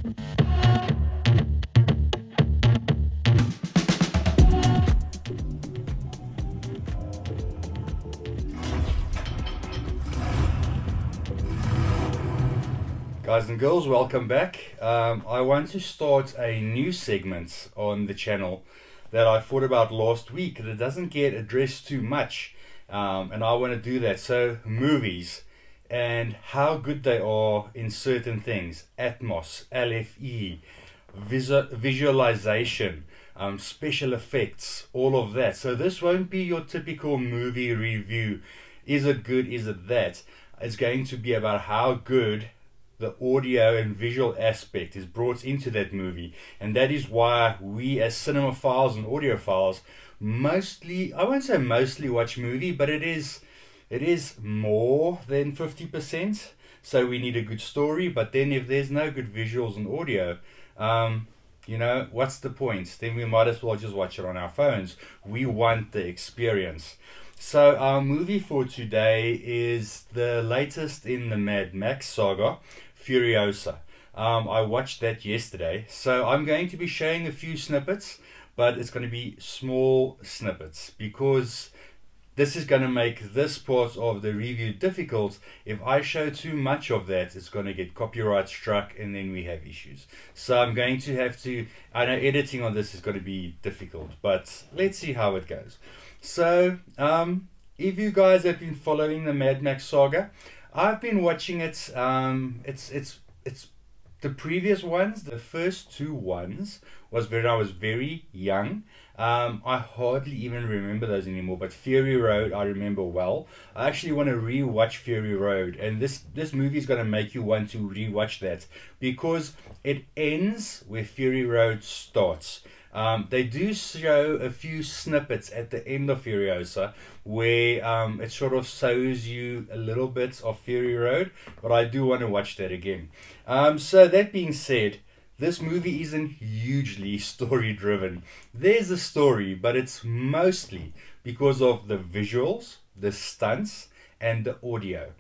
Guys and girls, welcome back. I want to start a new segment on the channel that I thought about last week that doesn't get addressed too much, and I want to do that. So, movies and how good they are in certain things: Atmos, LFE, visualization, special effects, all of that. So, this won't be your typical movie review. Is it good? Is it that? It's going to be about how good the audio and visual aspect is brought into that movie, and that is why we as cinemaphiles and audiophiles mostly, I won't say mostly, watch movie, but it is more than 50%. So we need a good story, but then if there's no good visuals and audio, what's the point? Then we might as well just watch it on our phones. We want the experience. So our movie for today is the latest in the Mad Max saga, Furiosa. I watched that yesterday, so I'm going to be showing a few snippets, but it's going to be small snippets because this is going to make this part of the review difficult. If I show too much of that, it's going to get copyright struck and then we have issues. So I'm going to have to, I know editing on this is going to be difficult, but let's see how it goes. So, if you guys have been following the Mad Max saga, I've been watching it. It's the previous ones. The first two ones was when I was very young. I hardly even remember those anymore. But Fury Road, I remember well. I actually want to rewatch Fury Road, and this movie is going to make you want to rewatch that because it ends where Fury Road starts. They do show a few snippets at the end of Furiosa where it sort of shows you a little bit of Fury Road, but I do want to watch that again. So that being said, this movie isn't hugely story driven. There's a story, but it's mostly because of the visuals, the stunts, and the audio.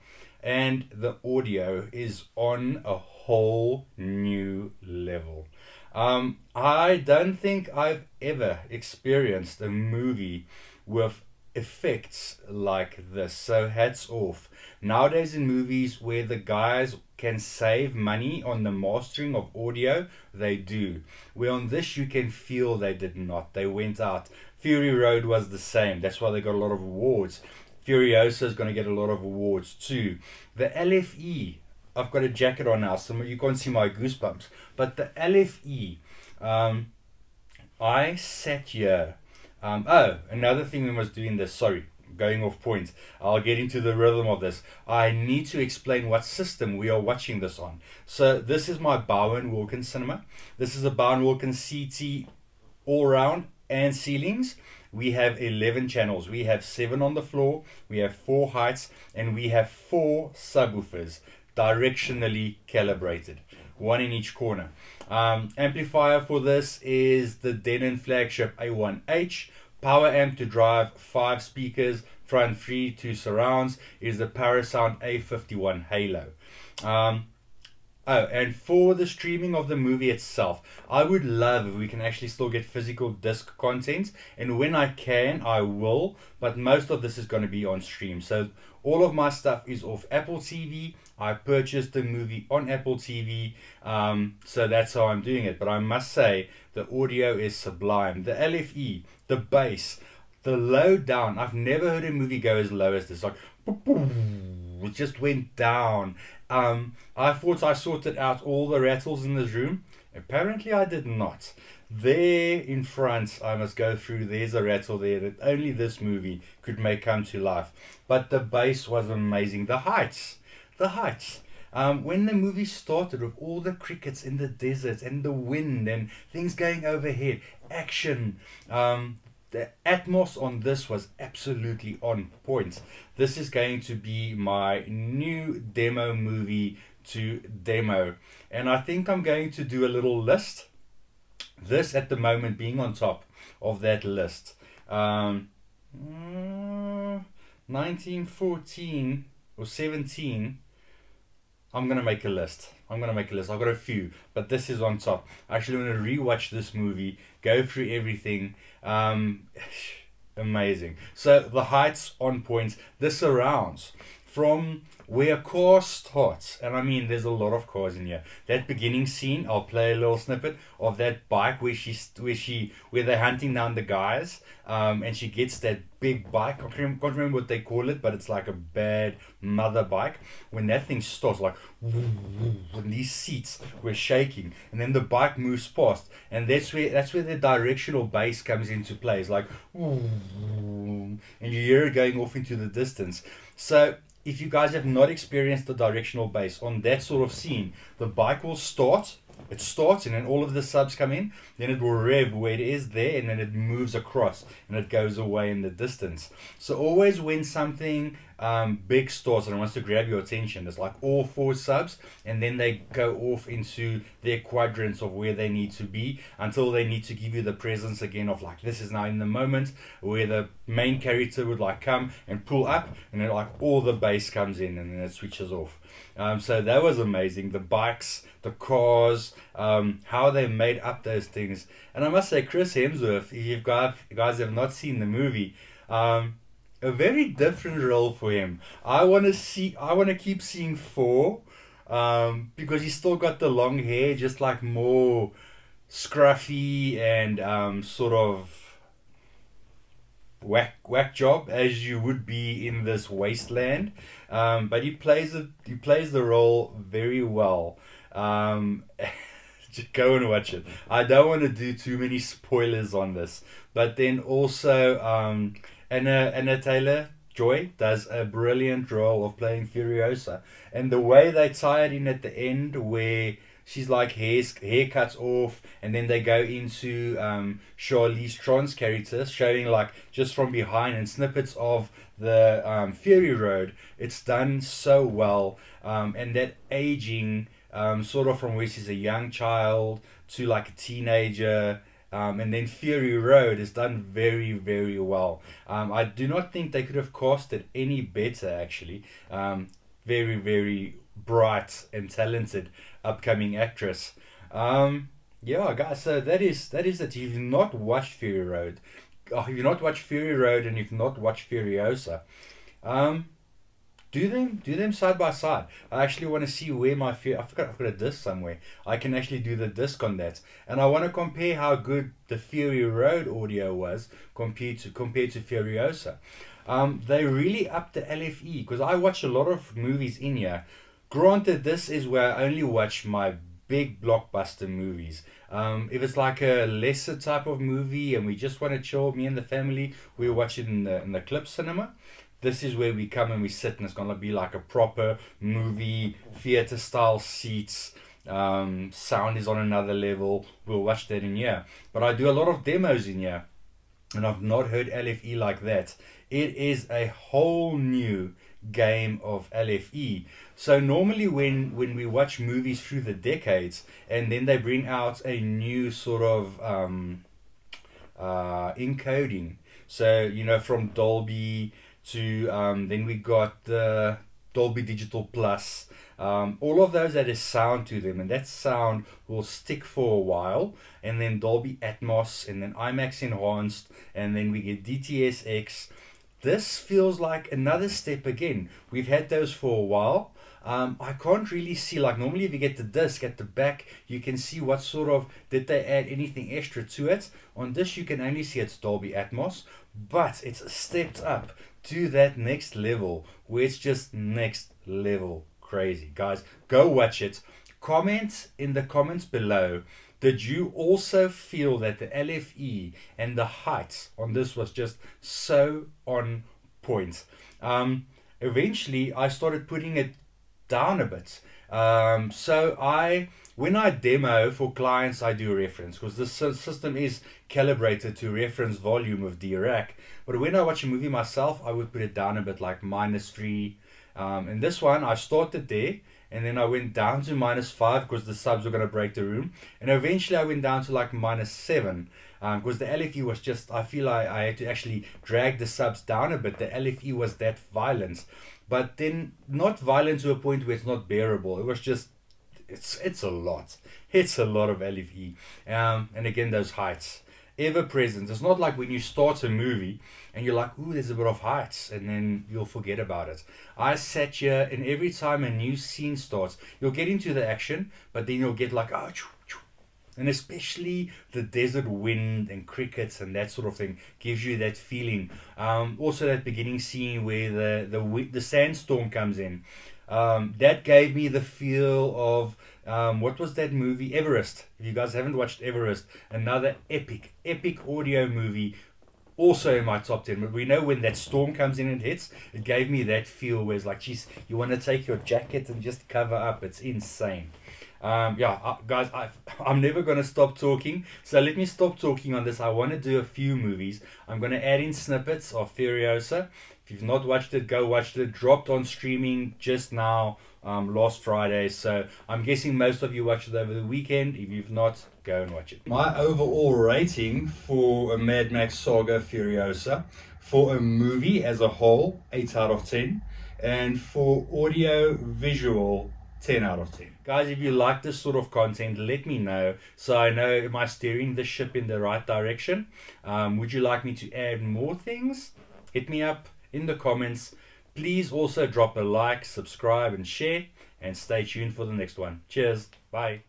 And the audio is on a whole new level. I don't think I've ever experienced a movie with effects like this. So hats off. Nowadays in movies where the guys can save money on the mastering of audio, they do. Where on this you can feel they did not. They went out. Fury Road was the same. That's why they got a lot of awards. Furiosa is going to get a lot of awards too. The LFE, I've got a jacket on now, so you can't see my goosebumps. But the LFE, I sat here. Another thing we must do in this. Sorry, going off point. I'll get into the rhythm of this. I need to explain what system we are watching this on. So this is my Bowen Wilkins cinema. This is a Bowen Wilkins CT all round and ceilings. We have 11 channels. We have 7 on the floor, we have 4 heights, and we have 4 subwoofers directionally calibrated, one in each corner. Amplifier for this is the Denon flagship A1H. Power amp to drive 5 speakers, front 3, 2 surrounds, is the Parasound A51 Halo. And for the streaming of the movie itself, I would love if we can actually still get physical disc content. And when I can, I will. But most of this is going to be on stream. So all of my stuff is off Apple TV. I purchased the movie on Apple TV. So that's how I'm doing it. But I must say, the audio is sublime. The LFE, the bass, the low down. I've never heard a movie go as low as this. Like, it just went down. I thought I sorted out all the rattles in this room. Apparently I did not. There in front, I must go through, there's a rattle there that only this movie could make come to life. But the bass was amazing. The heights. When the movie started with all the crickets in the desert and the wind and things going overhead, action, the atmos on this was absolutely on point. This is going to be my new demo movie to demo. And I think I'm going to do a little list. This at the moment being on top of that list. 1914 or 17. I'm going to make a list. I'm gonna make a list. I've got a few, but this is on top. I actually want to rewatch this movie, go through everything. Amazing. So the heights on point, the surrounds from where a car starts, and I mean, there's a lot of cars in here. That beginning scene, I'll play a little snippet of that bike where they're hunting down the guys, and she gets that big bike. Can't remember what they call it, but it's like a bad mother bike. When that thing starts, like, and these seats were shaking, and then the bike moves past, and that's where the directional bass comes into play. It's like, and you hear it going off into the distance. So if you guys have not experienced the directional bass on that sort of scene, the bike will start. It starts and then all of the subs come in. Then it will rev where it is there, and then it moves across and it goes away in the distance. So always when something big starts and it wants to grab your attention, it's like all four subs, and then they go off into their quadrants of where they need to be until they need to give you the presence again of like, this is now in the moment where the main character would like come and pull up, and then like all the bass comes in and then it switches off. So that was amazing. The bikes, the cars, how they made up those things. And I must say, Chris Hemsworth, if you guys have not seen the movie, a very different role for him. I want to keep seeing Thor, because he's still got the long hair, just like more scruffy and sort of whack job as you would be in this wasteland. But he plays the role very well. Just go and watch it. I don't want to do too many spoilers on this, but then also Anna Taylor-Joy does a brilliant role of playing Furiosa, and the way they tie it in at the end where she's like hair cuts off, and then they go into Charlize Theron's character showing like just from behind and snippets of the Fury Road. It's done so well, and that aging sort of from where she's a young child to like a teenager. And then Fury Road is done very, very well. I do not think they could have cast it any better, actually. Very, very bright and talented upcoming actress. Yeah, guys, so that is it. If you've not watched Fury Road, if you've not watched Fury Road and you've not watched Furiosa, do them side by side. I actually want to see where I forgot I've got a disc somewhere. I can actually do the disc on that, and I want to compare how good the Fury Road audio was compared to Furiosa. They really upped the LFE, because I watch a lot of movies in here. Granted, this is where I only watch my big blockbuster movies. If it's like a lesser type of movie and we just want to chill, me and the family, we watch it in the clip cinema. This is where we come and we sit, and it's gonna be like a proper movie theater style seats. Sound is on another level. We'll watch that in here. But I do a lot of demos in here, and I've not heard LFE like that. It is a whole new game of LFE. So normally when we watch movies through the decades, and then they bring out a new sort of encoding. So from Dolby to then we got the Dolby Digital Plus. All of those had a sound to them, and that sound will stick for a while. And then Dolby Atmos, and then IMAX Enhanced, and then we get Dts-X. This feels like another step again. We've had those for a while. I can't really see, like normally if you get the disc at the back, you can see what sort of, did they add anything extra to it. On this you can only see it's Dolby Atmos, but it's stepped up to that next level where it's just next level crazy. Guys, go watch it. Comment in the comments below, did you also feel that the LFE and the heights on this was just so on point? Eventually I started putting it down a bit. When I demo for clients, I do reference, because the system is calibrated to reference volume of D-Rack. But when I watch a movie myself, I would put it down a bit, like -3. And this one, I started there, and then I went down to -5 because the subs were going to break the room. And eventually I went down to like -7 because the LFE was just, I feel I had to actually drag the subs down a bit. The LFE was that violent. But then not violent to a point where it's not bearable. It was just it's a lot. It's a lot of LFE. And again, those heights ever present. It's not like when you start a movie and you're like, ooh, there's a bit of heights, and then you'll forget about it. I sat here, and every time a new scene starts, you'll get into the action, but then you'll get like, oh, choo, choo. And especially the desert wind and crickets and that sort of thing gives you that feeling. Also, that beginning scene where the sandstorm comes in, that gave me the feel of what was that movie, Everest. If you guys haven't watched Everest, another epic audio movie, also in my top 10. But we know when that storm comes in and hits, it gave me that feel where it's like, geez, you want to take your jacket and just cover up. It's insane. Guys, I'm never going to stop talking. So let me stop talking on this. I want to do a few movies. I'm going to add in snippets of Furiosa. If you've not watched it, go watch it. Dropped on streaming just now, last Friday. So I'm guessing most of you watched it over the weekend. If you've not, go and watch it. My overall rating for a Mad Max Saga Furiosa, for a movie as a whole, 8 out of 10. And for audio visual, 10 out of 10. Guys, if you like this sort of content, let me know so I know, am I steering the ship in the right direction? Would you like me to add more things? Hit me up in the comments. Please also drop a like, subscribe and share, and stay tuned for the next one. Cheers. Bye.